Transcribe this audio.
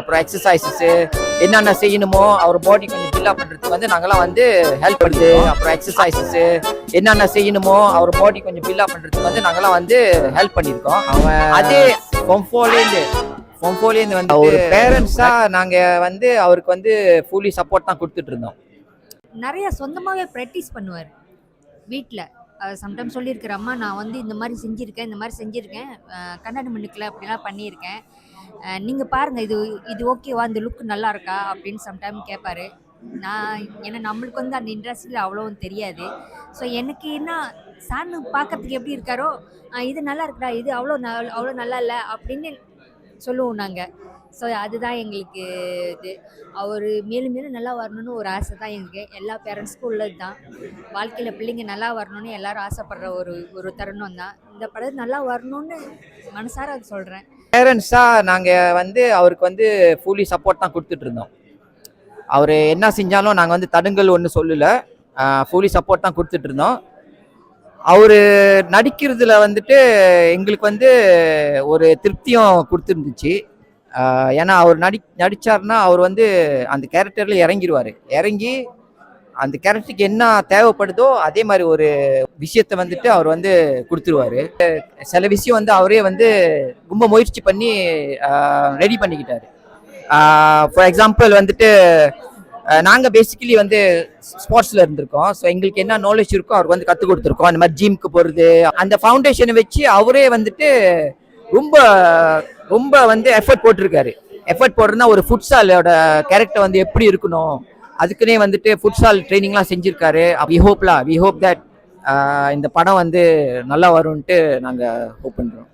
அப்புறம் எக்ஸசைசஸ் என்னென்ன செய்யணுமோ அவர் பாடி கொஞ்சம் பில்ட் அப் பண்றதுக்கு வந்து நாங்கெல்லாம் வந்து ஹெல்ப் பண்ணுது. அப்புறம் எக்ஸசைசஸ் என்னென்ன செய்யணுமோ அவர் பாடி கொஞ்சம் பில்ட் அப் பண்றதுக்கு வந்து நாங்கெல்லாம் வந்து ஹெல்ப் பண்ணியிருக்கோம். அவன் அதே பொம்போலேருந்து வந்து ஒரு பேரண்ட்ஸா நாங்க வந்து அவருக்கு வந்து ஃபுல்லி சப்போர்ட் தான் கொடுத்துட்டு இருந்தோம். நிறைய சொந்தமாகவே ப்ராக்டிஸ் பண்ணுவார் வீட்டில். சம்டைம்ஸ் சொல்லியிருக்கிற அம்மா நான் வந்து இந்த மாதிரி செஞ்சுருக்கேன் கண்ணாடி மண்ணுக்கில் அப்படிலாம் பண்ணியிருக்கேன், நீங்கள் பாருங்கள் இது ஓகேவா, இந்த லுக் நல்லா இருக்கா அப்படின்னு சம்டைம் கேட்பாரு. ஏன்னா நம்மளுக்கு வந்து அந்த இண்டஸ்ட்ரியில் அவ்வளோவும் தெரியாது. ஸோ எனக்கு என்ன சார்னு பார்க்கறதுக்கு எப்படி இருக்காரோ, இது நல்லா இருக்குடா, இது அவ்வளோ நல்லா இல்லை அப்படின்னு சொல்லுவோம் நாங்கள். ஸோ அதுதான் எங்களுக்கு இது. அவர் மேலும் மேலும் நல்லா வரணும்னு ஒரு ஆசை தான் எங்களுக்கு. எல்லா பேரண்ட்ஸ்க்கும் உள்ளது தான். வாழ்க்கையில் பிள்ளைங்க நல்லா வரணும்னு எல்லாரும் ஆசைப்படுற ஒரு தருணம் தான். இந்த படம் நல்லா வரணும்னு மனசார அது சொல்கிறேன். பேரண்ட்ஸா நாங்கள் வந்து அவருக்கு வந்து ஃபுல்லி சப்போர்ட் தான் கொடுத்துட்டு இருந்தோம். அவர் என்ன செஞ்சாலும் நாங்கள் வந்து தடுங்கல் ஒன்று சொல்லலை, ஃபுல்லி சப்போர்ட் தான் கொடுத்துட்டு இருந்தோம். அவர் நடிக்கிறதுல வந்துட்டு எங்களுக்கு வந்து ஒரு திருப்தியும் கொடுத்துருந்துச்சு. ஏன்னா அவர் நடிச்சார்னா அவர் வந்து அந்த கேரக்டர்ல இறங்கி அந்த கேரக்டருக்கு என்ன தேவைப்படுதோ அதே மாதிரி ஒரு விஷயத்த வந்துட்டு அவர் வந்து கொடுத்துருவாரு. சில விஷயம் வந்து அவரே வந்து ரொம்ப முயற்சி பண்ணி ரெடி பண்ணிக்கிட்டாரு. ஃபார் எக்ஸாம்பிள் வந்துட்டு நாங்கள் பேசிக்கலி வந்து ஸ்போர்ட்ஸில் இருந்திருக்கோம். ஸோ எங்களுக்கு என்ன நாலேஜ் இருக்கோ அவருக்கு வந்து கற்றுக் கொடுத்துருக்கோம். அந்த மாதிரி ஜிம்க்கு போகிறது, அந்த ஃபவுண்டேஷனை வச்சு அவரே வந்துட்டு ரொம்ப ரொம்ப வந்து எஃபர்ட் போட்டிருக்காரு. எஃபர்ட் போடுறதுனா ஒரு ஃபுட்சாலோட கேரக்டர் வந்து எப்படி இருக்கணும் அதுக்குன்னே வந்துட்டு ஃபுட்சால் ட்ரைனிங்லாம் செஞ்சுருக்காரு. வி ஹோப் தட் இந்த படம் வந்து நல்லா வரும்ன்ட்டு நாங்கள் ஹோப் பண்ணுறோம்.